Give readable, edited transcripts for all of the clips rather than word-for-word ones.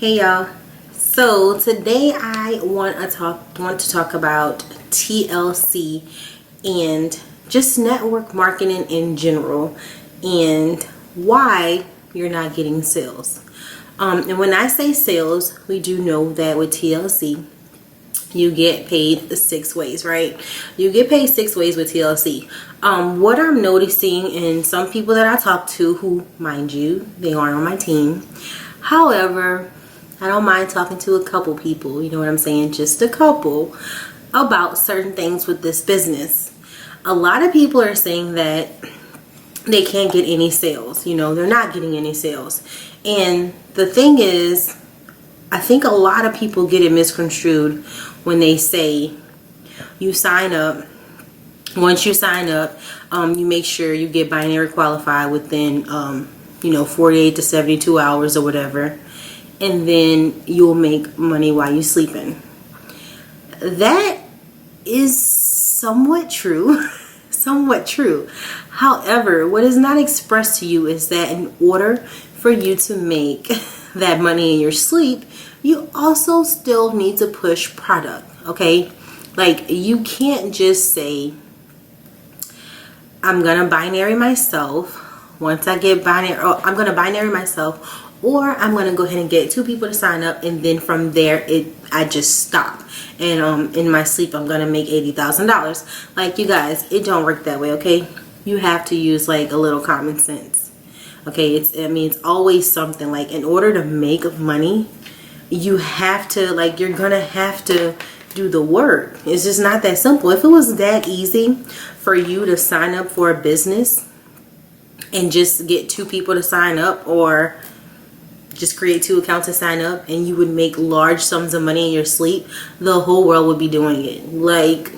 Hey y'all. So today I want to talk about TLC and just network marketing in general and why you're not getting sales. And when I say sales, we do know that with TLC you get paid 6 ways, right? You get paid 6 ways with TLC. What I'm noticing in some people that I talk to, who, mind you, they aren't on my team. However, I don't mind talking to a couple people, you know what I'm saying? Just a couple, about certain things with this business. A lot of people are saying that they can't get any sales. You know, they're not getting any sales. And the thing is, I think a lot of people get it misconstrued when they say you sign up. Once you sign up, you make sure you get binary qualified within 48 to 72 hours or whatever, and then you'll make money while you're sleeping. That is somewhat true. Somewhat true. However, what is not expressed to you is that in order for you to make that money in your sleep, you also still need to push product, okay? Like, you can't just say, I'm gonna binary myself. Once I get binary, I'm gonna binary myself, or I'm gonna go ahead and get 2 people to sign up, and then from there I just stop. And in my sleep I'm gonna make $80,000. Like, you guys, it don't work that way, okay? You have to use like a little common sense. Okay, it's always something. Like, in order to make money, you have to, like, you're gonna have to do the work. It's just not that simple. If it was that easy for you to sign up for a business and just get 2 people to sign up, or just create 2 accounts to sign up, and you would make large sums of money in your sleep, the whole world would be doing it. Like,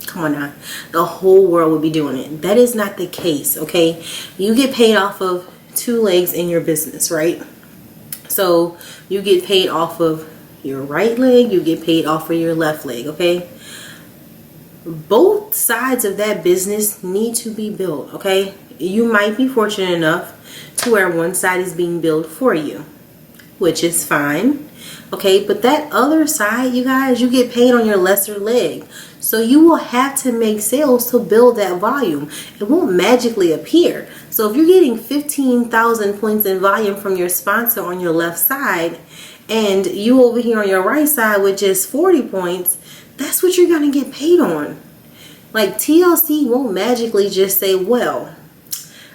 come on now, the whole world would be doing it. That is not the case, okay? You get paid off of 2 legs in your business, right? So you get paid off of your right leg, you get paid off of your left leg, okay? Both sides of that business need to be built, okay? You might be fortunate enough to where one side is being built for you, which is fine, okay? But that other side, you guys, you get paid on your lesser leg. So you will have to make sales to build that volume. It won't magically appear. So if you're getting 15,000 points in volume from your sponsor on your left side, and you over here on your right side with just 40 points, that's what you're going to get paid on. Like, TLC won't magically just say, well,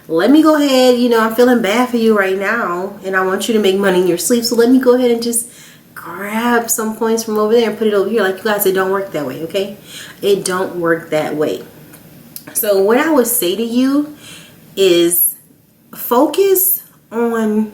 let me go ahead, I'm feeling bad for you right now, and I want you to make money in your sleep, so let me go ahead and just grab some points from over there and put it over here. Like, you guys, it don't work that way, okay? It don't work that way. So what I would say to you is focus on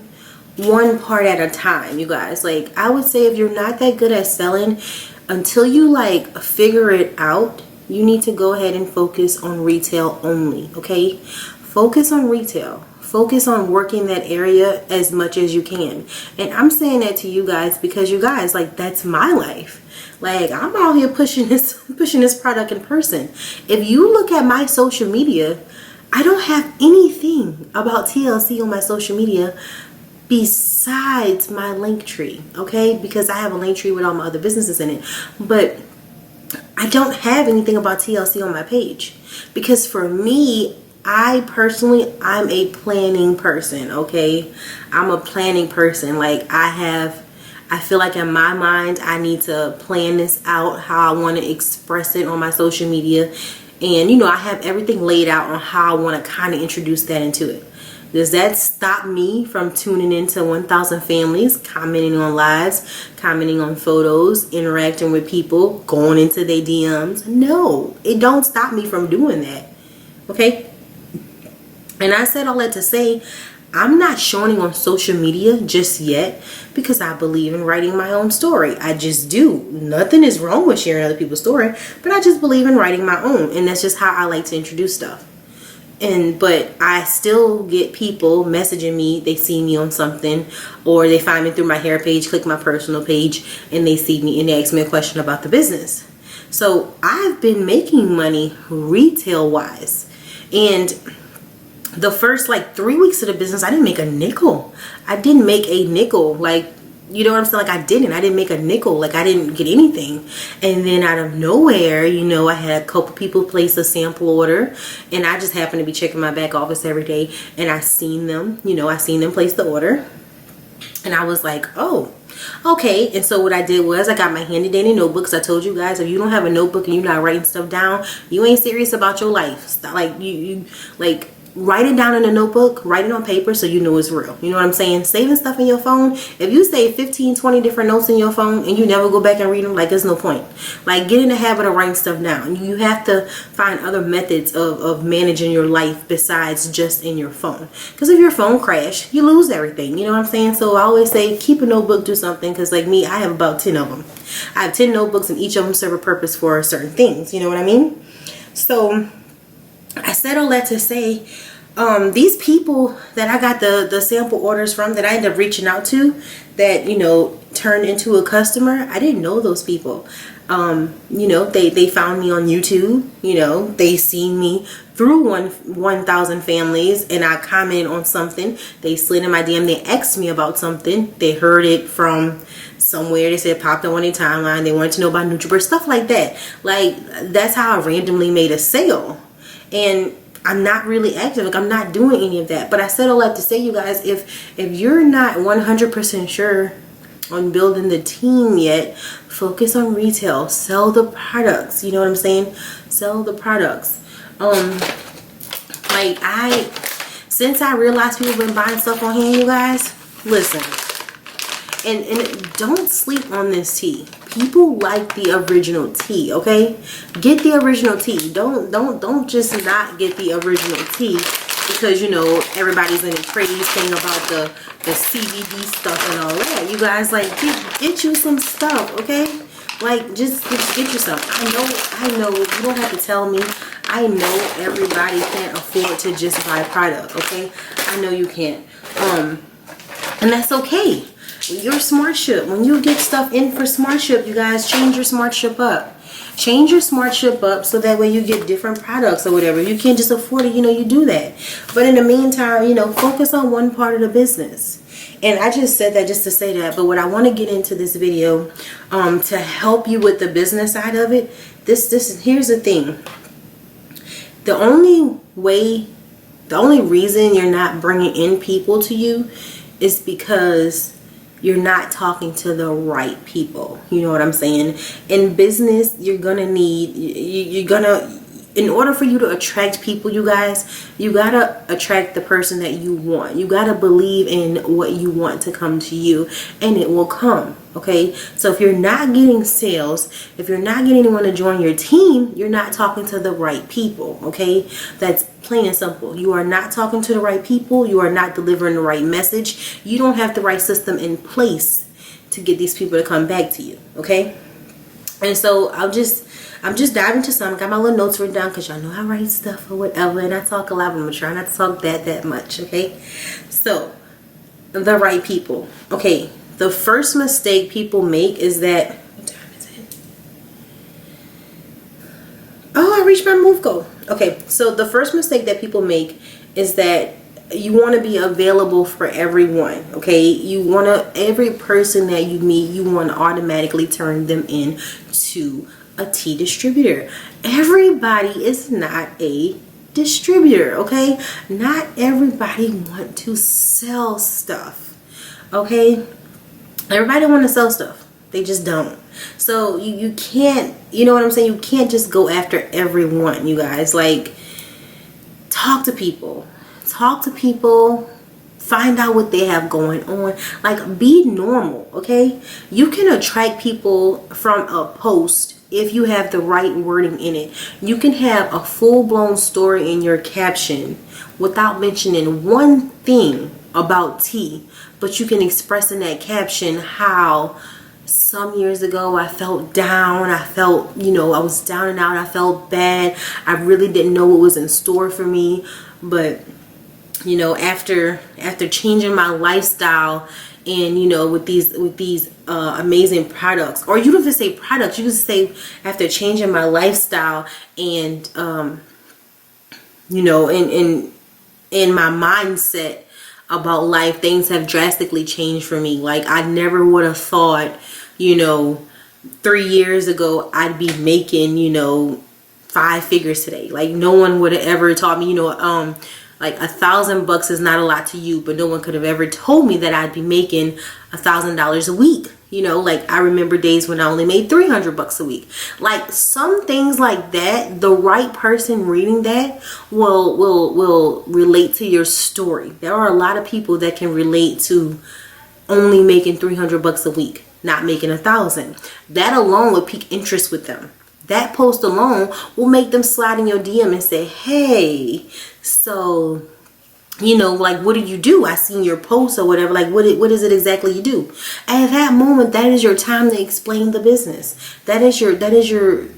one part at a time, you guys. Like, I would say if you're not that good at selling, until you like figure it out, you need to go ahead and focus on retail only, okay? Focus on retail. Focus on working that area as much as you can. And I'm saying that to you guys because, you guys, like, that's my life. Like, I'm out here pushing this product in person. If you look at my social media, I don't have anything about TLC on my social media besides my link tree, okay? Because I have a link tree with all my other businesses in it. But I don't have anything about TLC on my page. Because for me, I'm a planning person, okay? I'm a planning person. Like, I feel like in my mind, I need to plan this out, how I want to express it on my social media. And, I have everything laid out on how I want to kind of introduce that into it. Does that stop me from tuning into 1,000 families, commenting on lives, commenting on photos, interacting with people, going into their DMs? No, it don't stop me from doing that, okay? And I said all that to say, I'm not showing on social media just yet because I believe in writing my own story. I just do. Nothing is wrong with sharing other people's story, but I just believe in writing my own, and that's just how I like to introduce stuff. But I still get people messaging me. They see me on something, or they find me through my hair page, click my personal page, and they see me and they ask me a question about the business. So I've been making money retail wise, and the first like 3 weeks of the business, I didn't make a nickel. I didn't make a nickel. Like, You know what I'm saying? Like I didn't make a nickel. Like I didn't get anything. And then out of nowhere, you know, I had a couple people place a sample order, and I just happened to be checking my back office every day, and I seen them, you know, I seen them place the order, and I was like, oh, okay. And so what I did was I got my handy dandy notebooks. I told you guys, if you don't have a notebook and you're not writing stuff down, you ain't serious about your life. Like you like, write it down in a notebook, write it on paper so you know it's real. You know what I'm saying? Saving stuff in your phone, if you save 15, 20 different notes in your phone and you never go back and read them, like there's no point. Like get in the habit of writing stuff down. You have to find other methods of managing your life besides just in your phone. Because if your phone crash, you lose everything. You know what I'm saying? So I always say keep a notebook, do something, because like me, I have about 10 of them. I have 10 notebooks and each of them serve a purpose for certain things. You know what I mean? So I said all that to say, these people that I got the sample orders from, that I ended up reaching out to, that, you know, turned into a customer, I didn't know those people. You know, they found me on YouTube. You know, they seen me through 1,000 families, and I commented on something. They slid in my DM. They asked me about something. They heard it from somewhere. They said popped up on their timeline. They wanted to know about NutriBurst, stuff like that. Like that's how I randomly made a sale. And I'm not really active. Like I'm not doing any of that. But I said all that to say, you guys, if you're not 100% sure on building the team yet, focus on retail. Sell the products. You know what I'm saying? Sell the products. Like since I realized people have been buying stuff on hand, you guys, listen. And don't sleep on this tea. People like the original tea, okay? Get the original tea. Don't just not get the original tea because, you know, everybody's in a crazy thing about the CBD stuff and all that. You guys, like, get you some stuff, okay? Like, just get you some. I know, you don't have to tell me. I know everybody can't afford to just buy product, okay? I know you can't. And that's okay. Your SmartShip, when you get stuff in for SmartShip, you guys, change your SmartShip up. Change your SmartShip up so that way you get different products or whatever. You can't just afford it, you know, you do that. But in the meantime, you know, focus on one part of the business. And I just said that just to say that. But what I want to get into this video to help you with the business side of it, here's the thing. The only reason you're not bringing in people to you is because you're not talking to the right people. You know what I'm saying? In business, you're gonna need, in order for you to attract people, you guys, you gotta attract the person that you want. You gotta believe in what you want to come to you, and it will come. Okay, so if you're not getting sales, if you're not getting anyone to join your team, you're not talking to the right people. Okay, that's plain and simple. You are not talking to the right people. You are not delivering the right message. You don't have the right system in place to get these people to come back to you. Okay, and so I'm just diving into some. I got my little notes written down because y'all know I write stuff or whatever, and I talk a lot, but I'm gonna try not to talk that much. Okay, so the right people. Okay. The first mistake people make is that, what time is it? Oh, I reached my move goal. Okay, so the first mistake that people make is that you want to be available for everyone. Okay, you want to, every person that you meet, you want to automatically turn them in to a tea distributor. Everybody is not a distributor. Okay, not everybody want to sell stuff. Okay, everybody want to sell stuff. They just don't. So you can't, you know what I'm saying? You can't just go after everyone, you guys. Like, talk to people. Talk to people. Find out what they have going on. Like, be normal, okay? You can attract people from a post if you have the right wording in it. You can have a full-blown story in your caption without mentioning one thing about tea, but you can express in that caption how some years ago I felt down. I felt, you know, I was down and out. I felt bad. I really didn't know what was in store for me. But, you know, after changing my lifestyle and, you know, with these amazing products, or you don't have to say products, you can say after changing my lifestyle and, you know, in my mindset, about life. Things have drastically changed for me. Like, I never would have thought, you know, 3 years ago I'd be making, you know, 5 figures today. Like, no one would have ever taught me, you know, like $1,000 is not a lot to you, but no one could have ever told me that I'd be making $1,000 a week. You know, like, I remember days when I only made $300 a week. Like, some things like that, the right person reading that will relate to your story. There are a lot of people that can relate to only making $300 a week, not making 1,000. That alone would pique interest with them. That post alone will make them slide in your DM and say, hey, so, you know, like, what do you do? I seen your post or whatever. Like, what is it exactly you do? And at that moment, that is your time to explain the business. That is your window.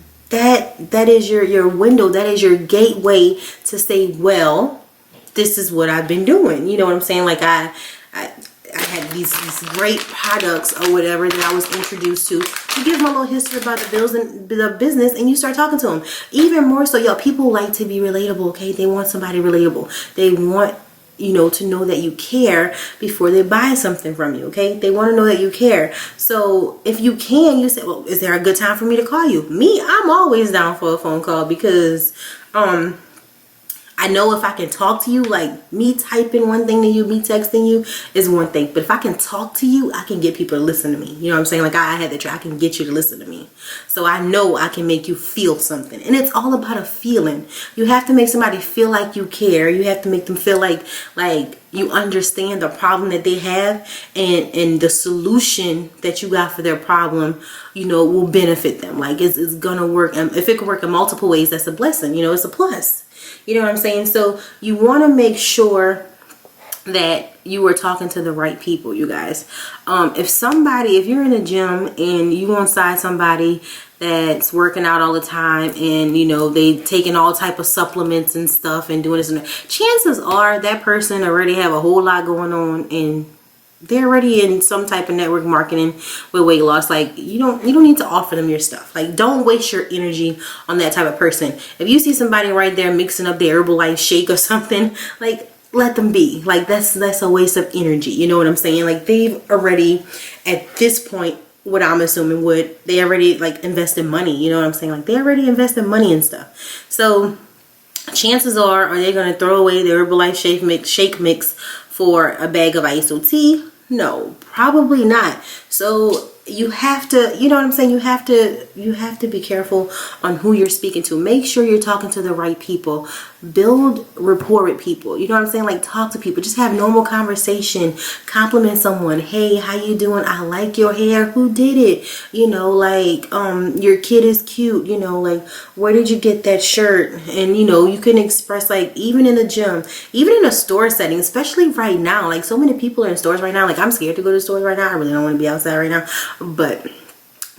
That is your gateway to say, well, this is what I've been doing. You know what I'm saying? Like, I had these great products or whatever that I was introduced to. You give them a little history about the bills and the business, and you start talking to them. Even more so, y'all, people like to be relatable, okay? They want somebody relatable. They want, you know, to know that you care before they buy something from you, okay? They want to know that you care. So if you can, you say, well, is there a good time for me to call you? Me, I'm always down for a phone call because, I know if I can talk to you, like, me typing one thing to you, me texting you is one thing. But if I can talk to you, I can get people to listen to me. You know what I'm saying? Like, I had that try. I can get you to listen to me. So I know I can make you feel something. And it's all about a feeling. You have to make somebody feel like you care. You have to make them feel like you understand the problem that they have, and the solution that you got for their problem, you know, will benefit them. Like, it's gonna work. And if it can work in multiple ways, that's a blessing. You know, it's a plus. You know what I'm saying? So you want to make sure that you are talking to the right people, you guys. If you're in a gym and you on side somebody that's working out all the time, and you know they taking all type of supplements and stuff and doing this and that, chances are that person already have a whole lot going on, and they're already in some type of network marketing with weight loss. Like, you don't need to offer them your stuff. Like, don't waste your energy on that type of person. If you see somebody right there mixing up their Herbalife shake or something, like, let them be. Like, that's a waste of energy. You know what I'm saying? Like, they've already, at this point, what I'm assuming they already like invested money. You know what I'm saying? Like, they already invested money and stuff. So chances are they going to throw away their Herbalife shake mix for a bag of Iaso tea? No, probably not. So you have to, you know what I'm saying? You have to be careful on who you're speaking to. Make sure you're talking to the right people. Build rapport with people. You know what I'm saying? Like, talk to people. Just have normal conversation. Compliment someone. Hey, how you doing? I like your hair. Who did it? You know, like, your kid is cute. You know, like, where did you get that shirt? And, you know, you can express, like, even in the gym, even in a store setting, especially right now. Like, so many people are in stores right now. Like, I'm scared to go to stores right now. I really don't want to be outside right now. But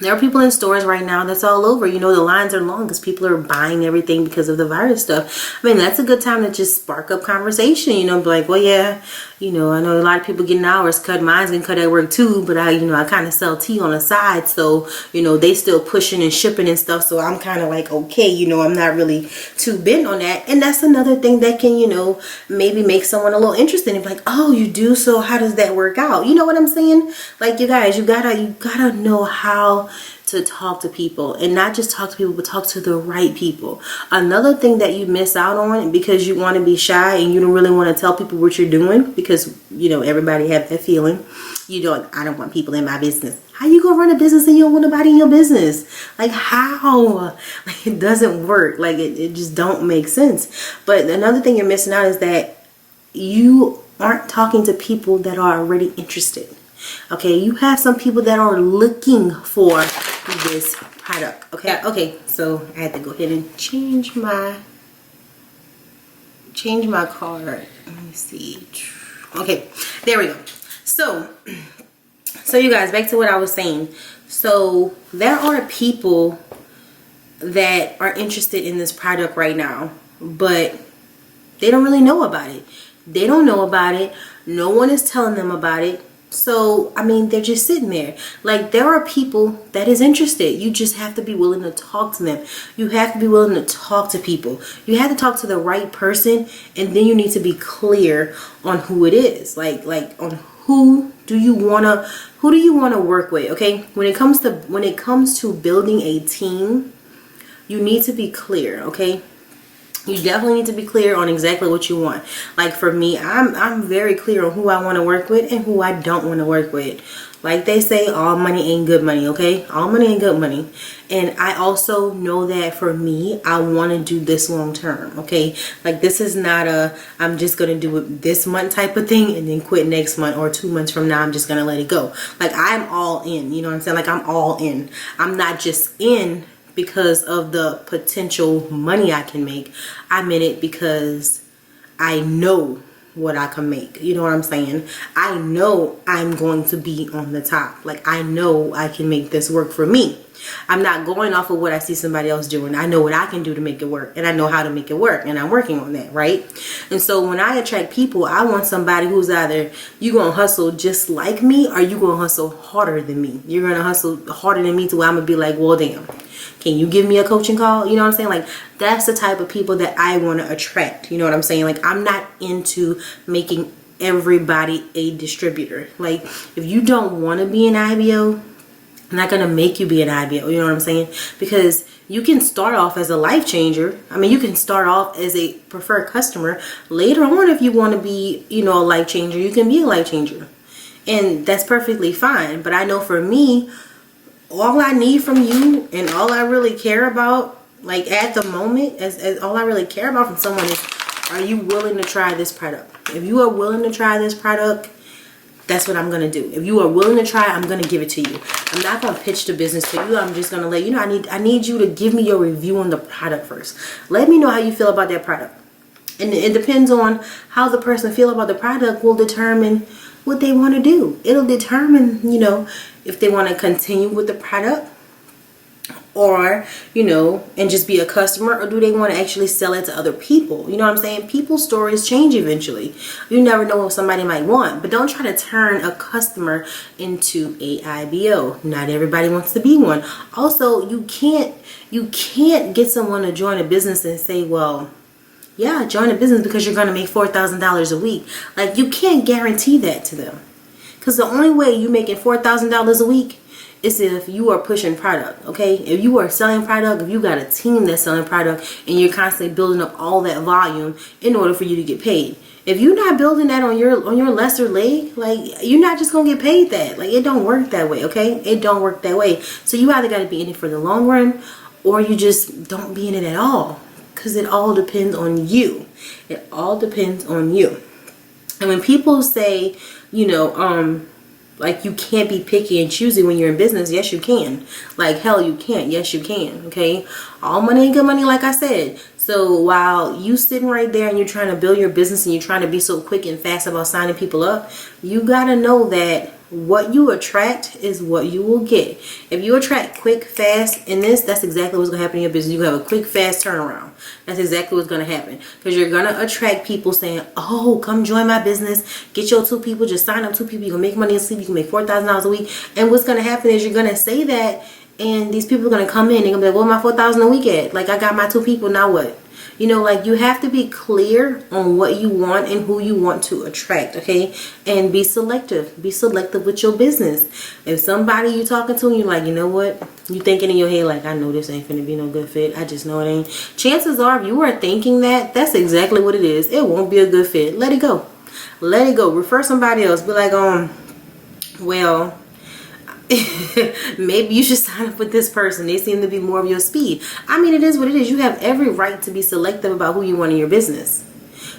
there are people in stores right now that's all over. You know, the lines are long because people are buying everything because of the virus stuff. I mean, that's a good time to just spark up conversation, you know, be like, well, yeah, you know, I know a lot of people getting hours cut. Mine's getting cut at work too, but I kind of sell tea on the side. So, you know, they still pushing and shipping and stuff. So I'm kind of like, okay, you know, I'm not really too bent on that. And that's another thing that can, you know, maybe make someone a little interested and be like, oh, you do? So how does that work out? You know what I'm saying? Like, you guys, you gotta know how to talk to people, and not just talk to people, but talk to the right people. Another thing that you miss out on because you want to be shy and you don't really want to tell people what you're doing, because, you know, everybody have that feeling. I don't want people in my business. How you gonna run a business and you don't want nobody in your business? Like, how? Like, it doesn't work. Like, it just don't make sense. But another thing you're missing out is that you aren't talking to people that are already interested. Okay, you have some people that are looking for this product. Okay, so I had to go ahead and change my card. Let me see. Okay, there we go. So you guys, back to what I was saying. So there are people that are interested in this product right now, but they don't really know about it. They don't know about it. No one is telling them about it. So, I mean, they're just sitting there. Like, there are people that is interested. You just have to be willing to talk to them. You have to be willing to talk to people. You have to talk to the right person, and then you need to be clear on who it is. Like on who do you want to work with, okay? When it comes to building a team, you need to be clear, okay? You definitely need to be clear on exactly what you want. Like for me, I'm very clear on who I want to work with and who I don't want to work with. Like they say, all money ain't good money, okay? All money ain't good money. And I also know that for me, I want to do this long term, okay? Like this is not I'm just going to do it this month type of thing and then quit next month, or 2 months from now I'm just going to let it go. Like I'm all in, you know what I'm saying? Like I'm all in. I'm not just in because of the potential money I can make. I'm in it because I know what I can make. You know what I'm saying? I know I'm going to be on the top. Like I know I can make this work for me. I'm not going off of what I see somebody else doing. I know what I can do to make it work, and I know how to make it work, and I'm working on that, right? And so when I attract people, I want somebody who's either you gonna hustle just like me, or you gonna hustle harder than me. You're gonna hustle harder than me to where I'm gonna be like, well, damn, can you give me a coaching call? You know what I'm saying? Like that's the type of people that I want to attract. You know what I'm saying? Like I'm not into making everybody a distributor. Like if you don't want to be an IBO, I'm not going to make you be an IBO. You know what I'm saying? Because you can start off as a life changer. I mean, you can start off as a preferred customer. Later on, if you want to be, you know, a life changer, you can be a life changer. And that's perfectly fine. But I know for me, all I need from you and all I really care about, like at the moment, as all I really care about from someone is, are you willing to try this product? If you are willing to try this product, that's what I'm going to do. If you are willing to try, I'm going to give it to you. I'm not going to pitch the business to you. I'm just going to let you know, I need you to give me your review on the product first. Let me know how you feel about that product. And it depends on how the person feel about the product will determine what they want to do. It'll determine, you know, if they want to continue with the product, or, you know, and just be a customer, or do they want to actually sell it to other people? You know what I'm saying? People's stories change eventually. You never know what somebody might want, but don't try to turn a customer into a IBO. Not everybody wants to be one. Also, you can't get someone to join a business and say, well, yeah, join a business because you're going to make $4,000 a week. Like, you can't guarantee that to them, because the only way you making $4,000 a week is if you are pushing product, okay? If you are selling product, if you got a team that's selling product and you're constantly building up all that volume in order for you to get paid. If you're not building that on your lesser leg, like you're not just gonna get paid that. Like it don't work that way, okay? It don't work that way. So you either gotta be in it for the long run, or you just don't be in it at all. Because it all depends on you. It all depends on you. And when people say, you know, like you can't be picky and choosy when you're in business, yes you can. Like hell you can't. Yes you can. Okay, all money ain't good money, like I said. So while you sitting right there and you're trying to build your business and you're trying to be so quick and fast about signing people up, you gotta know that what you attract is what you will get. If you attract quick, fast in this, that's exactly what's gonna happen in your business. You have a quick, fast turnaround. That's exactly what's gonna happen, because you're gonna attract people saying, oh, come join my business, get your 2 people, just sign up 2 people, you can make money and sleep, you can make $4,000 a week. And what's gonna happen is you're gonna say that, and these people are gonna come in, they're gonna be like, well, my $4,000 a week at? Like I got my 2 people, now what? You know, like you have to be clear on what you want and who you want to attract, okay? And be selective. Be selective with your business. If somebody you talking to and you're like, you know what? You thinking in your head like, I know this ain't finna be no good fit. I just know it ain't. Chances are, if you are thinking that, that's exactly what it is. It won't be a good fit. Let it go. Let it go. Refer somebody else. Be like, well, maybe you should sign up with this person. They seem to be more of your speed. I mean, it is what it is. You have every right to be selective about who you want in your business.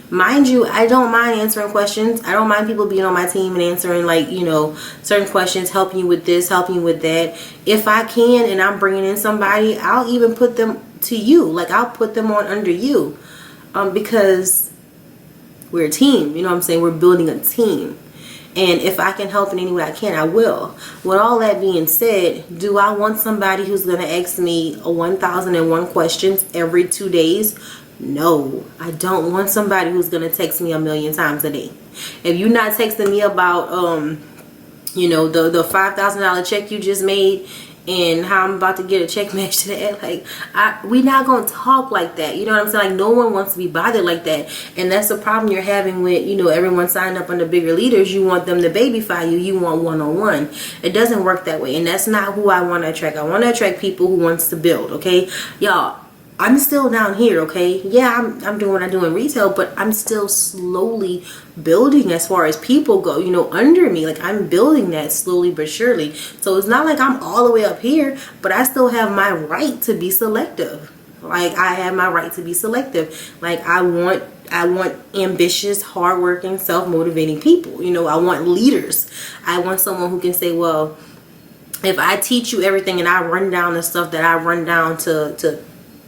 Mind you, I don't mind answering questions. I don't mind people being on my team and answering, like, you know, certain questions, helping you with this, helping you with that. If I can and I'm bringing in somebody, I'll even put them to you. Like, I'll put them on under you, because we're a team. You know what I'm saying? We're building a team. And if I can help in any way I can, I will. With all that being said, do I want somebody who's going to ask me 1,001 questions every 2 days? No, I don't want somebody who's going to text me 1,000,000 times a day. If you're not texting me about you know, the $5,000 check you just made and how I'm about to get a check matched to that. Like, we not gonna talk like that. You know what I'm saying? Like, no one wants to be bothered like that. And that's the problem you're having with, you know, everyone signed up under bigger leaders. You want them to babyfy you. You want one-on-one. It doesn't work that way. And that's not who I want to attract. I want to attract people who wants to build, okay? Y'all, I'm still down here, okay? Yeah, I'm doing what I do in retail, but I'm still slowly building as far as people go, you know, under me. Like, I'm building that slowly but surely. So it's not like I'm all the way up here, but I still have my right to be selective. Like, I have my right to be selective. Like, I want ambitious, hardworking, self-motivating people. You know, I want leaders. I want someone who can say, well, if I teach you everything and I run down the stuff that I run down to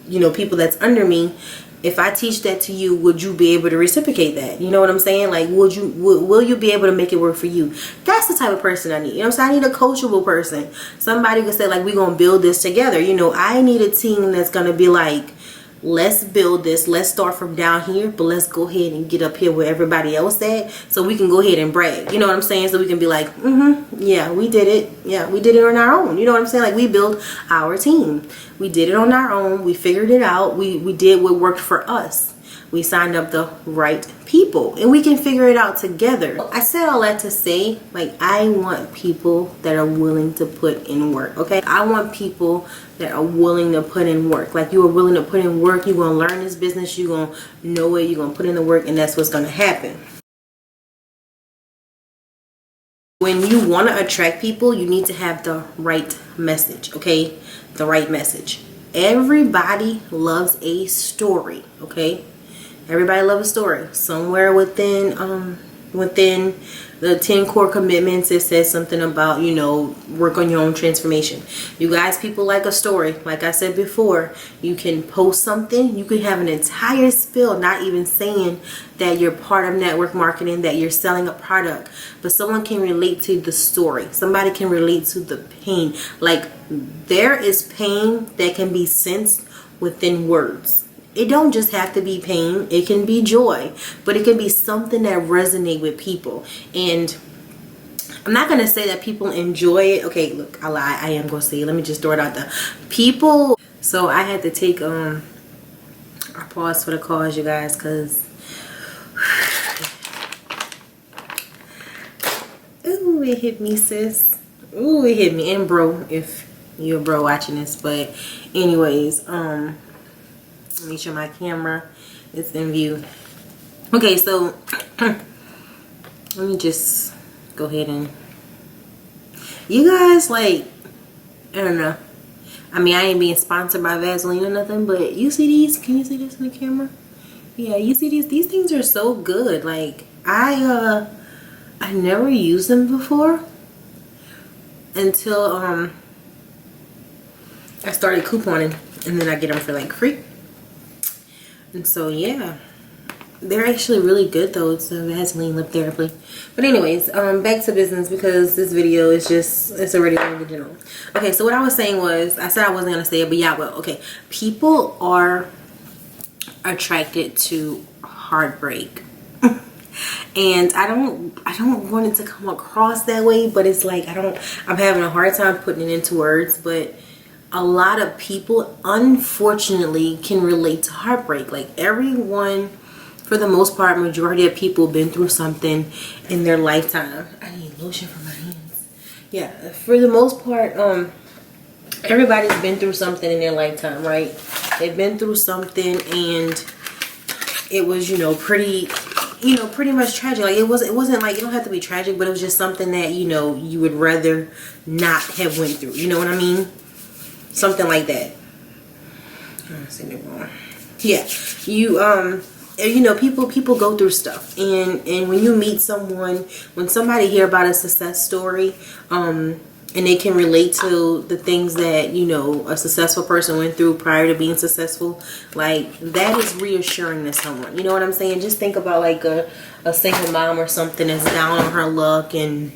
you know, people that's under me, if I teach that to you, would you be able to reciprocate that? You know what I'm saying? Like, will you be able to make it work for you? That's the type of person I need. You know what I'm saying? I need a coachable person. Somebody could say, like, we're going to build this together. You know, I need a team that's going to be like, let's build this. Let's start from down here, but let's go ahead and get up here where everybody else at, so we can go ahead and brag. You know what I'm saying? So we can be like, yeah, we did it. Yeah, we did it on our own. You know what I'm saying? Like, we built our team. We did it on our own. We figured it out. We did what worked for us. We signed up the right people, and we can figure it out together. I said all that to say, like, I want people that are willing to put in work, okay? I want people that are willing to put in work. Like, you are willing to put in work. You're going to learn this business. You're going to know it. You're going to put in the work, and that's what's going to happen. When you want to attract people, you need to have the right message, okay? The right message. Everybody loves a story, okay? Everybody loves a story. Somewhere within the 10 core commitments, it says something about, you know, work on your own transformation. You guys, people like a story. Like I said before, you can post something. You can have an entire spill, not even saying that you're part of network marketing, that you're selling a product, but someone can relate to the story. Somebody can relate to the pain. Like, there is pain that can be sensed within words. It don't just have to be pain. It can be joy, but it can be something that resonates with people. And I'm not going to say that people enjoy it. Okay, look, I lie. I am going to say it. Let me just throw it out there. People, so I had to take a pause for the cause, you guys, because ooh, it hit me, sis. Ooh, it hit me. And bro, if you're a bro watching this. But anyways, make sure my camera is in view. Okay, so let me just go ahead and, you guys, like, I don't know, I mean, I ain't being sponsored by Vaseline or nothing, but you see these? Can you see this in the camera? Yeah, you see these things are so good. Like, I never used them before until I started couponing, and then I get them for like free. And so, yeah, they're actually really good though. It's a Vaseline lip therapy. But anyways, back to business, because this video is just, it's already long in general. Okay, so what I was saying was, I said I wasn't going to say it, but yeah, well, okay. People are attracted to heartbreak. And I don't want it to come across that way, but it's like, I'm having a hard time putting it into words, but a lot of people, unfortunately, can relate to heartbreak. Like, everyone, for the most part, majority of people been through something in their lifetime. I need lotion for my hands. Yeah, for the most part, everybody's been through something in their lifetime, right? They've been through something, and it was, pretty much tragic. Like, it wasn't like, it don't have to be tragic, but it was just something that, you would rather not have went through. You know what I mean? Something like that. I'm saying it wrong. Yeah, people go through stuff, and when you meet someone, when somebody hear about a success story, and they can relate to the things that a successful person went through prior to being successful, like, that is reassuring to someone. You know what I'm saying? Just think about like a single mom or something that's down on her luck and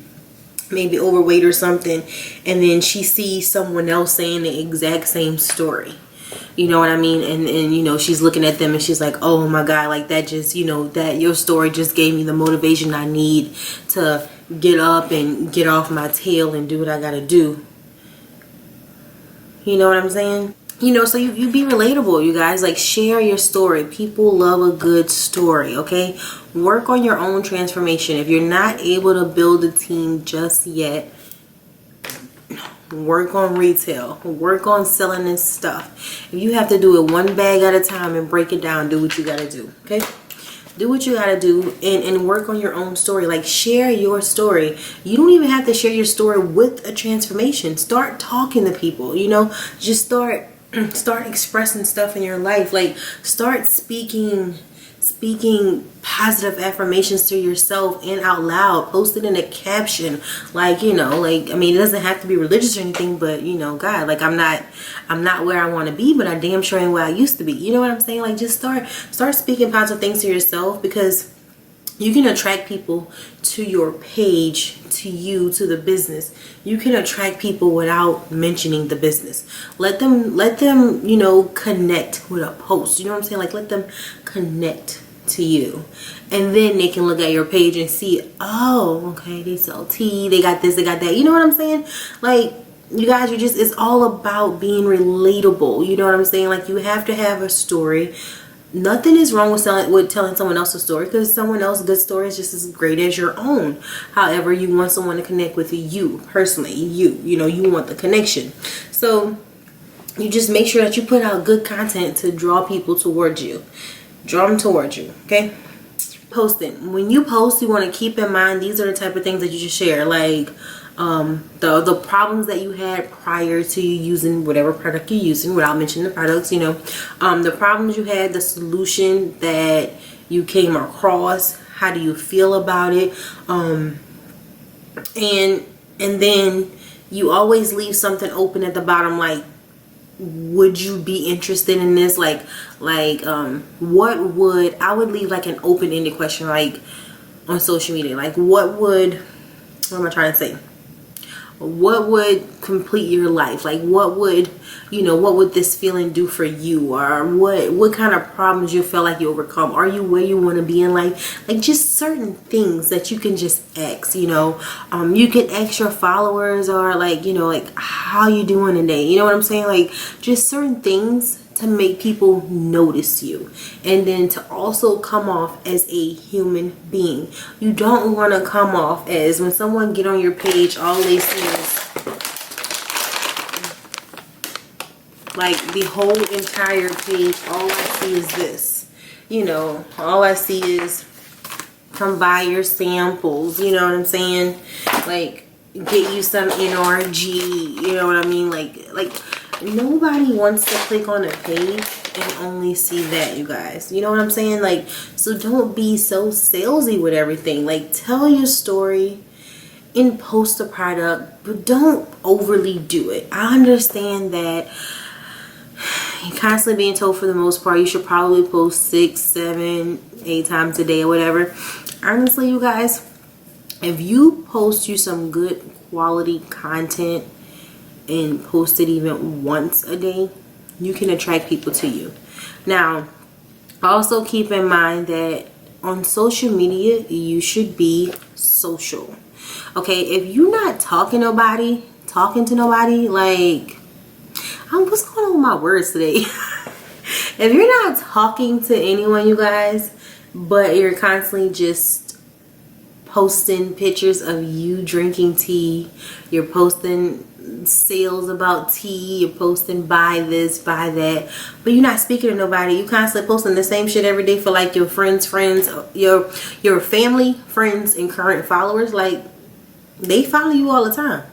maybe overweight or something, and then she sees someone else saying the exact same story. You know what I mean? And you know, she's looking at them and she's like, oh my God, like that just, you know, that your story just gave me the motivation I need to get up and get off my tail and do what I gotta do. You know what I'm saying? You know, so you be relatable, you guys. Like, share your story. People love a good story, okay? Work on your own transformation. If you're not able to build a team just yet, work on retail. Work on selling this stuff. If you have to do it one bag at a time and break it down, do what you gotta do, okay? Do what you gotta do and work on your own story. Like, share your story. You don't even have to share your story with a transformation. Start talking to people, you know? Just start expressing stuff in your life. Like, start speaking positive affirmations to yourself and out loud. Post it in a caption. Like, you know, like, I mean, it doesn't have to be religious or anything, but you know, God, like, I'm not where I want to be, but I damn sure ain't where I used to be. You know what I'm saying? Like, just start speaking positive things to yourself, because you can attract people to your page, to you, to the business. You can attract people without mentioning the business. Let them, you know, connect with a post. You know what I'm saying? Like, let them connect to you. And then they can look at your page and see, oh, okay, they sell tea, they got this, they got that. You know what I'm saying? Like, you guys, it's all about being relatable. You know what I'm saying? Like, you have to have a story. Nothing is wrong with telling someone else's story, because someone else's good story is just as great as your own. However, you want someone to connect with you personally. You know, you want the connection. So you just make sure that you put out good content to draw people towards you. Draw them towards you, okay? Posting. When you post, you want to keep in mind these are the type of things that you should share. Like, the problems that you had prior to you using whatever product you're using, without mentioning the products, you know, the problems you had, the solution that you came across, how do you feel about it, and then you always leave something open at the bottom, like, would you be interested in this? Like what would, I would leave like an open-ended question, like on social media, like what am I trying to say? What would complete your life? Like, what would, you know, what would this feeling do for you? Or what kind of problems you feel like you overcome? Are you where you want to be in life? Like, just certain things that you can just ask, you know. You can ask your followers, or like, you know, like, how you doing today? You know what I'm saying? Like, just certain things to make people notice you, and then to also come off as a human being. You don't want to come off as, when someone get on your page, all they see is like the whole entire page, all I see is this, you know, all I see is come buy your samples, you know what I'm saying? Like, get you some NRG, you know what I mean? Like nobody wants to click on a page and only see that, you guys. You know what I'm saying? Like, so don't be so salesy with everything. Like, tell your story and post the product, but don't overly do it. I understand that you're constantly being told, for the most part, you should probably post 6, 7, 8 times a day or whatever. Honestly, you guys, if you post you some good quality content and post it even once a day, you can attract people to you. Now, also keep in mind that on social media, you should be social. Okay, if you're not talking to nobody, like, what's going on with my words today? If you're not talking to anyone, you guys, but you're constantly just posting pictures of you drinking tea, you're posting sales about tea, you're posting buy this, buy that, but you're not speaking to nobody, you constantly posting the same shit every day for like your friends, your family, friends, and current followers. Like, they follow you all the time.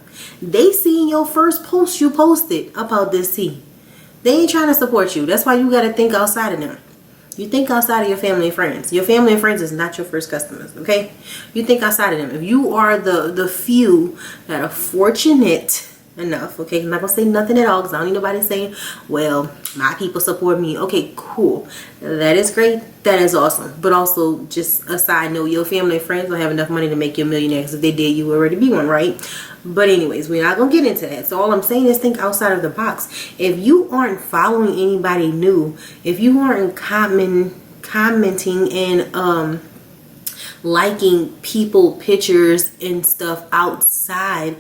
They seen your first post you posted about this tea. They ain't trying to support you. That's why you got to think outside of them. You think outside of your family and friends. Your family and friends is not your first customers, okay? You think outside of them. If you are the few that are fortunate enough, okay? I'm not gonna say nothing at all because I don't need nobody saying, well, my people support me. Okay, cool. That is great. That is awesome. But also, just a side note, your family and friends don't have enough money to make you a millionaire, because if they did, you would already be one, right? But anyways, we're not gonna get into that. So all I'm saying is think outside of the box. If you aren't following anybody new, if you aren't commenting and liking people pictures and stuff outside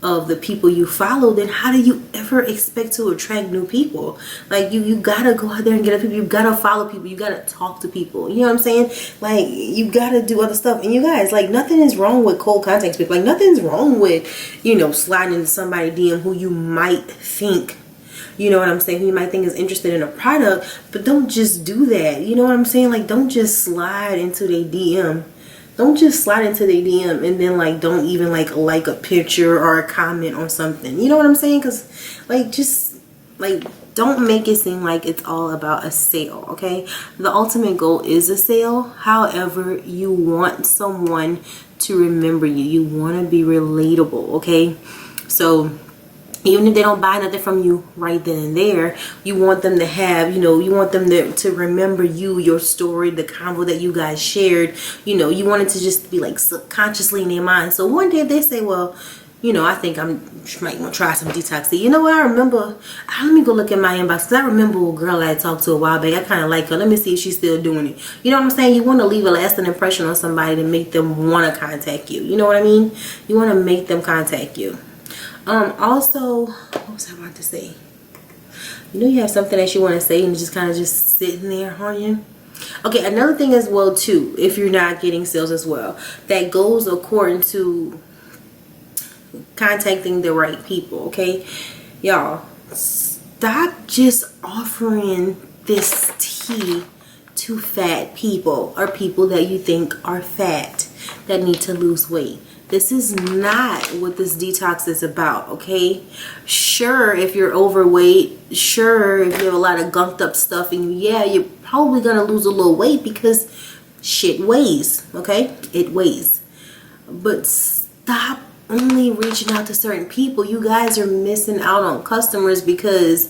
of the people you follow, then how do you ever expect to attract new people? Like, you gotta go out there and get people. You gotta follow people. You gotta talk to people. You know what I'm saying? Like, you gotta do other stuff. And you guys, like, nothing is wrong with cold contact people. Like, nothing's wrong with, you know, sliding into somebody DM who you might think, you know what I'm saying, who you might think is interested in a product. But don't just do that. You know what I'm saying? Like, don't just slide into their DM. Don't just slide into their DM and then, like, don't even like a picture or a comment on something. You know what I'm saying? Because, like, just, like, don't make it seem like it's all about a sale, okay? The ultimate goal is a sale. However, you want someone to remember you. You want to be relatable, okay? So even if they don't buy nothing from you right then and there, you want them to have, you know, you want them to remember you, your story, the convo that you guys shared. You know, you want it to just be like subconsciously in their mind. So one day if they say, well, you know, I think I might want to try some Detox tea. You know what? I remember, let me go look at my inbox, because I remember a girl I talked to a while back. I kind of like her. Let me see if she's still doing it. You know what I'm saying? You want to leave a lasting impression on somebody to make them want to contact you. You know what I mean? You want to make them contact you. Also, what was I about to say? You know, you have something that you want to say and it's just kind of just sitting there on you. Okay, another thing as well too, if you're not getting sales as well, that goes according to contacting the right people. Okay, y'all, stop just offering this tea to fat people or people that you think are fat that need to lose weight. This is not what this detox is about, okay? Sure, if you're overweight, sure, if you have a lot of gunked up stuff in you, yeah, you're probably gonna lose a little weight because shit weighs, okay? It weighs. But stop only reaching out to certain people. You guys are missing out on customers because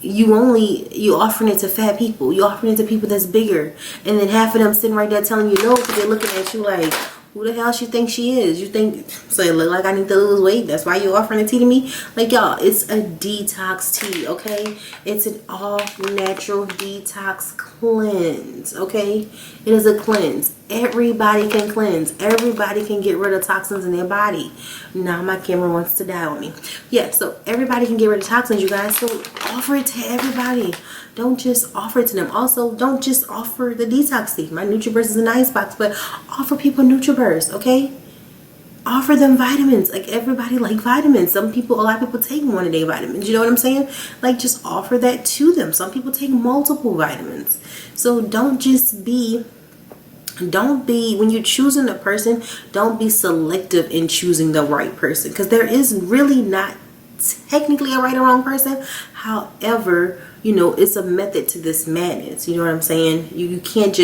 you offering it to fat people. You offering it to people that's bigger. And then half of them sitting right there telling you no because they're looking at you like, who the hell she think she is? You think, so it look like I need to lose weight? That's why you offering a tea to me? Like, y'all, it's a detox tea, okay? It's an all natural detox cleanse, okay? It is a cleanse. Everybody can cleanse. Everybody can get rid of toxins in their body. Now my camera wants to die on me. Yeah, so everybody can get rid of toxins, you guys. So offer it to everybody. Don't just offer it to them. Also, don't just offer the detox tea. My NutriBurst is in the icebox, but offer people NutriBurst, okay? Offer them vitamins. Like, everybody like vitamins. A lot of people take one a day vitamins. You know what I'm saying? Like, just offer that to them. Some people take multiple vitamins. So don't be, when you're choosing a person, don't be selective in choosing the right person, because there is really not technically a right or wrong person. However, you know, it's a method to this madness. You know what I'm saying? You can't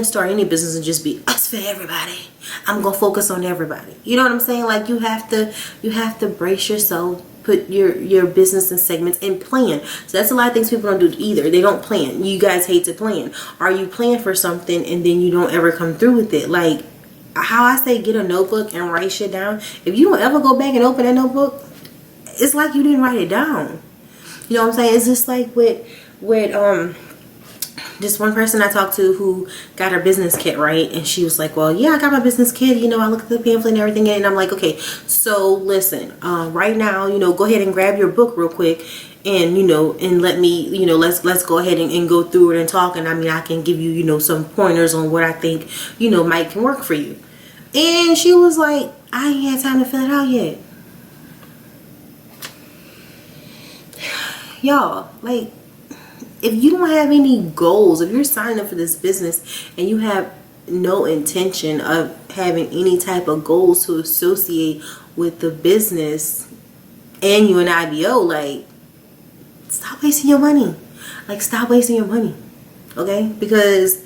start any business and just be us for everybody. I'm gonna focus on everybody. You know what I'm saying? Like, you have to brace yourself, put your business in segments and plan. So that's a lot of things people don't do either. They don't plan. You guys hate to plan. Or you plan for something and then you don't ever come through with it. Like how I say, get a notebook and write shit down. If you don't ever go back and open that notebook, it's like you didn't write it down. You know what I'm saying? It's just like with this one person I talked to who got her business kit, right? And she was like, well, yeah, I got my business kit. You know, I looked at the pamphlet and everything. And I'm like, okay, so listen, right now, you know, go ahead and grab your book real quick. And, you know, and let me, you know, let's go ahead and go through it and talk. And I mean, I can give you, you know, some pointers on what I think, you know, can work for you. And she was like, I ain't had time to fill it out yet. Y'all, like, if you don't have any goals, if you're signing up for this business and you have no intention of having any type of goals to associate with the business and you an IBO, like, stop wasting your money. Like, stop wasting your money, okay? Because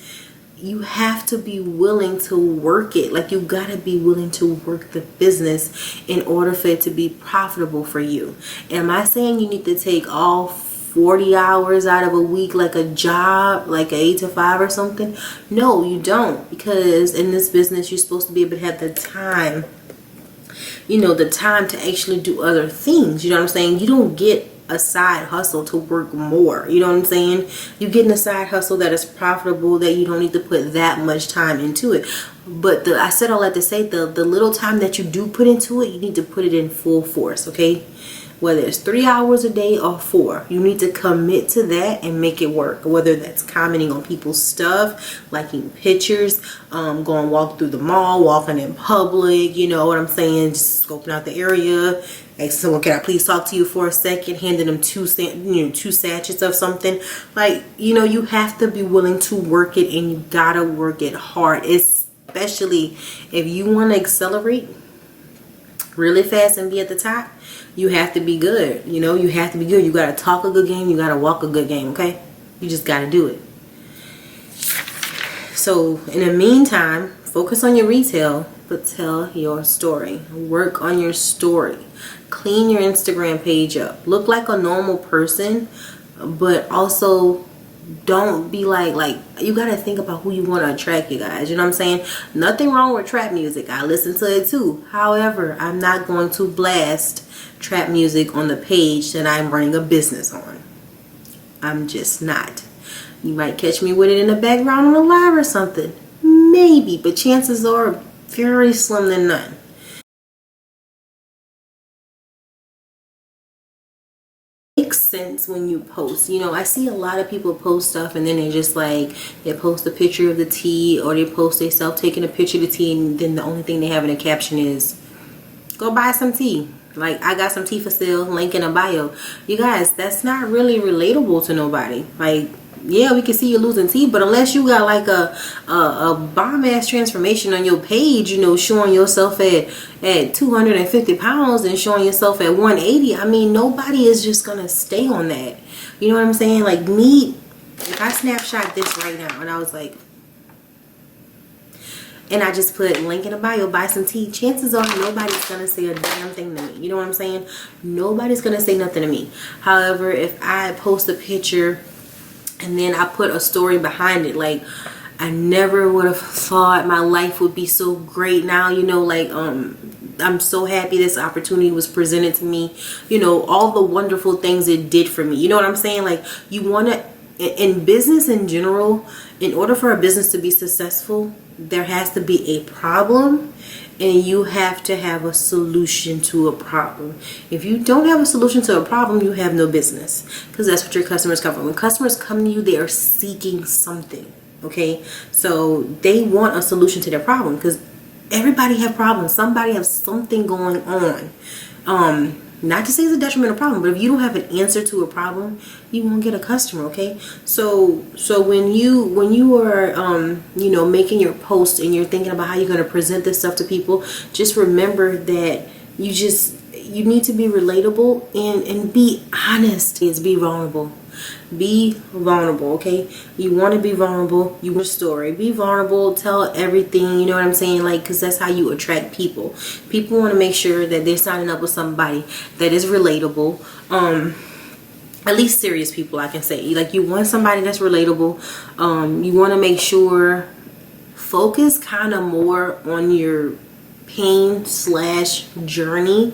you have to be willing to work it. Like, you gotta be willing to work the business in order for it to be profitable for you. Am I saying you need to take all 40 hours out of a week like a job, like an 8 to 5 or something? No, you don't, because in this business you're supposed to be able to have the time, you know, the time to actually do other things. You know what I'm saying? You don't get a side hustle to work more. You know what I'm saying? You're getting a side hustle that is profitable, that you don't need to put that much time into it. But I said all that to say, the little time that you do put into it, you need to put it in full force, okay? Whether it's 3 hours a day or 4, you need to commit to that and make it work. Whether that's commenting on people's stuff, liking pictures, going walk through the mall, walking in public, you know what I'm saying, just scoping out the area. Like, someone, can I please talk to you for a second? Handing them two sachets of something. Like, you know, you have to be willing to work it, and you gotta work it hard, especially if you want to accelerate really fast and be at the top. You have to be good. You know, you have to be good. You gotta talk a good game, you gotta walk a good game, okay? You just gotta do it. So in the meantime, focus on your retail, but tell your story. Work on your story. Clean your Instagram page up. Look like a normal person, but also don't be like you gotta think about who you want to attract, you guys. You know what I'm saying? Nothing wrong with trap music. I listen to it too. However, I'm not going to blast trap music on the page that I'm running a business on. I'm just not. You might catch me with it in the background on a live or something, maybe, but chances are very slim to none. Makes sense when you post. You know, I see a lot of people post stuff and then they just like, they post a picture of the tea, or they post themselves taking a picture of the tea, and then the only thing they have in the caption is, go buy some tea. Like, I got some tea for sale, link in a bio. You guys, that's not really relatable to nobody. Like, yeah, we can see you losing tea, but unless you got like a bomb ass transformation on your page, you know, showing yourself at 250 pounds and showing yourself at 180, I mean, nobody is just gonna stay on that. You know what I'm saying? Like, me, if I snapshot this right now and I was like, and I just put link in a bio, buy some tea, chances are nobody's gonna say a damn thing to me. You know what I'm saying? Nobody's gonna say nothing to me. However, if I post a picture and then I put a story behind it, like, I never would have thought my life would be so great now, you know, like, I'm so happy this opportunity was presented to me, you know, all the wonderful things it did for me. You know what I'm saying? Like, you want to, in business in general, in order for a business to be successful, there has to be a problem, and you have to have a solution to a problem. If you don't have a solution to a problem, you have no business, because that's what your customers come from. When customers come to you, they are seeking something, okay? So they want a solution to their problem, because everybody have problems. Somebody has something going on. Not to say it's a detrimental problem, but if you don't have an answer to a problem, you won't get a customer, okay? So when you are you know, making your post and you're thinking about how you're going to present this stuff to people, just remember that you need to be relatable and be honest. Is be vulnerable. Be vulnerable, okay? You want to be vulnerable. You want a story. Be vulnerable. Tell everything. You know what I'm saying? Like, because that's how you attract people. People want to make sure that they're signing up with somebody that is relatable. At least serious people, I can say. Like, you want somebody that's relatable. You want to make sure, focus kind of more on your pain / journey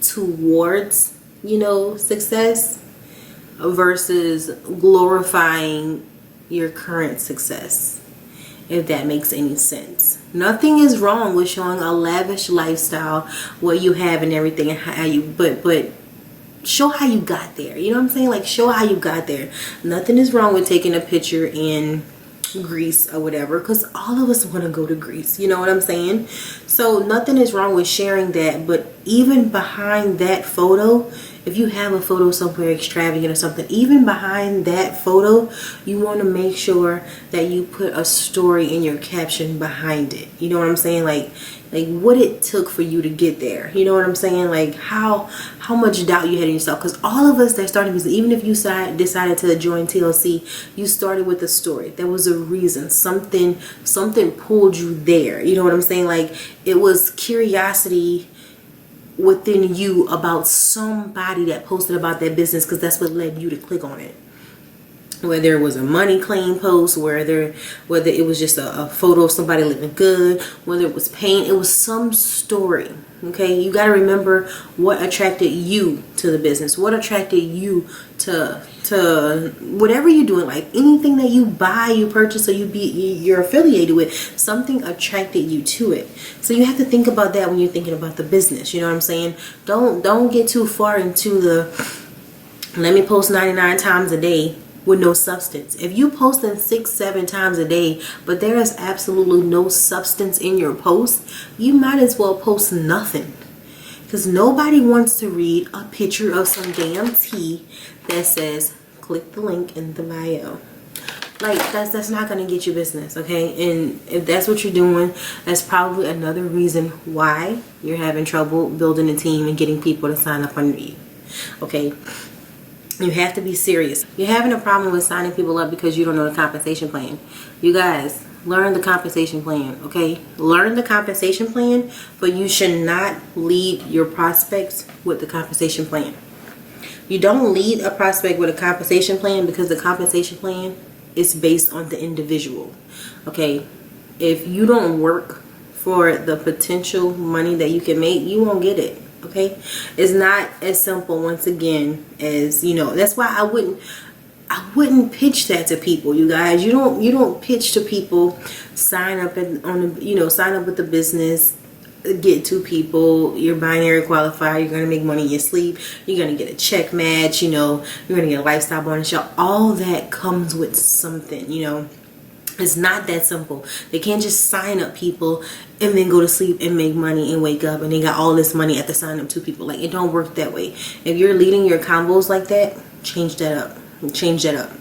towards, you know, success, versus glorifying your current success, if that makes any sense. Nothing is wrong with showing a lavish lifestyle, what you have and everything, and how you, but show how you got there. You know what I'm saying? Like, show how you got there. Nothing is wrong with taking a picture in Greece or whatever, because all of us want to go to Greece. You know what I'm saying? So nothing is wrong with sharing that, but even behind that photo, if you have a photo somewhere extravagant or something, even behind that photo, you want to make sure that you put a story in your caption behind it. You know what I'm saying? Like, like what it took for you to get there. You know what I'm saying? Like how much doubt you had in yourself. Because all of us that started business, even if you decided to join TLC, you started with a story. There was a reason. Something pulled you there. You know what I'm saying? Like it was curiosity within you about somebody that posted about that business, because that's what led you to click on it. Whether it was a money claim post, whether it was just a photo of somebody living good, whether it was pain, it was some story. Okay, you got to remember what attracted you to the business, what attracted you to whatever you're doing. Like anything that you buy, you purchase, or you're affiliated with, something attracted you to it. So you have to think about that when you're thinking about the business. You know what I'm saying? Don't get too far into the let me post 99 times a day with no substance. If you posting 6-7 times a day, but there is absolutely no substance in your post, you might as well post nothing. Because nobody wants to read a picture of some damn tea that says, click the link in the bio. Like that's not gonna get you business, okay? And if that's what you're doing, that's probably another reason why you're having trouble building a team and getting people to sign up under you, okay? You have to be serious. You're having a problem with signing people up because you don't know the compensation plan. You guys, learn the compensation plan, okay? Learn the compensation plan, but you should not lead your prospects with the compensation plan. You don't lead a prospect with a compensation plan because the compensation plan is based on the individual, okay? If you don't work for the potential money that you can make, you won't get it. Okay, it's not as simple, once again, as, you know. That's why I wouldn't pitch that to people, you guys. You don't pitch to people, sign up sign up with the business, get 2 people, you're binary qualified, you're gonna make money in your sleep, you're gonna get a check match, you know, you're gonna get a lifestyle bonus. All that comes with something, you know. It's not that simple. They can't just sign up people and then go to sleep and make money and wake up and they got all this money after signing up 2 people. Like, it don't work that way. If you're leading your combos like that, change that up. Change that up.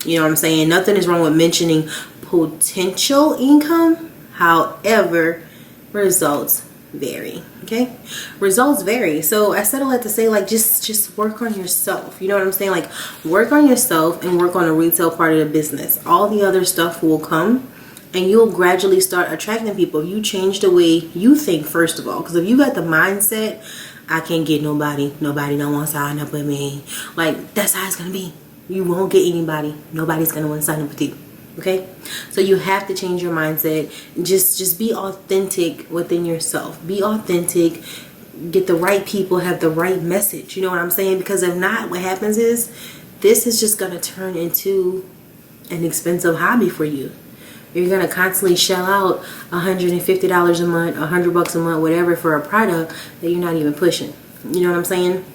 You know what I'm saying? Nothing is wrong with mentioning potential income. However, results vary. Okay, results vary. So I said all that to say, like, just work on yourself. You know what I'm saying? Like, work on yourself and work on the retail part of the business. All the other stuff will come and you'll gradually start attracting people. You change the way you think, first of all, because if you got the mindset, I can't get nobody don't want to sign up with me, like, that's how it's gonna be. You won't get anybody. Nobody's gonna want to sign up with you. Okay, so you have to change your mindset. Just be authentic within yourself. Be authentic. Get the right people, have the right message. You know what I'm saying? Because if not, what happens is this is just gonna turn into an expensive hobby for you. You're gonna constantly shell out $150 a month, $100 a month, whatever, for a product that you're not even pushing. You know what I'm saying?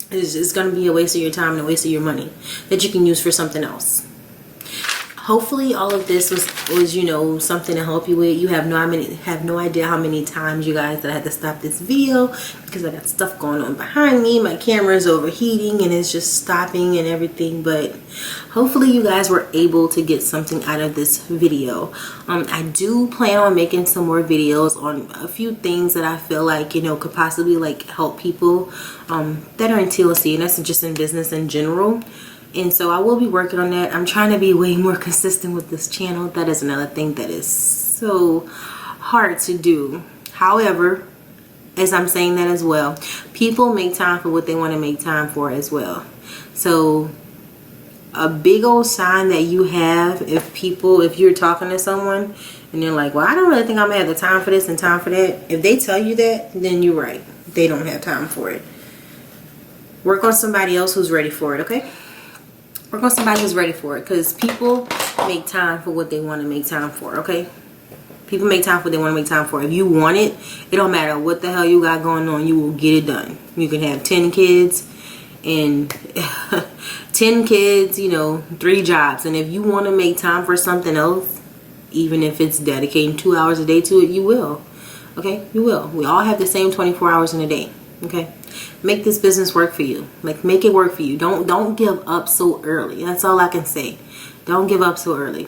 It's gonna be a waste of your time and a waste of your money that you can use for something else. Hopefully all of this was you know, something to help you with. You have no idea how many times, you guys, that I had to stop this video because I got stuff going on behind me. My camera is overheating and it's just stopping and everything. But hopefully you guys were able to get something out of this video. I do plan on making some more videos on a few things that I feel like, you know, could possibly like help people that are in TLC, and that's just in business in general. And so I will be working on that. I'm trying to be way more consistent with this channel. That is another thing that is so hard to do. However, as I'm saying that as well, people make time for what they want to make time for as well. So a big old sign that you have, if you're talking to someone and they're like, well, I don't really think I'm gonna have the time for this and time for that. If they tell you that, then you're right. They don't have time for it. Work on somebody else who's ready for it, okay? Work on somebody who's ready for it, because people make time for what they want to make time for, okay? People make time for what they want to make time for. If you want it, it don't matter what the hell you got going on, you will get it done. You can have 10 kids and 10 kids, you know, 3 jobs. And if you want to make time for something else, even if it's dedicating 2 hours a day to it, you will, okay? You will. We all have the same 24 hours in a day, okay? Make this business work for you. Like, make it work for you. Don't give up so early. That's all I can say. Don't give up so early.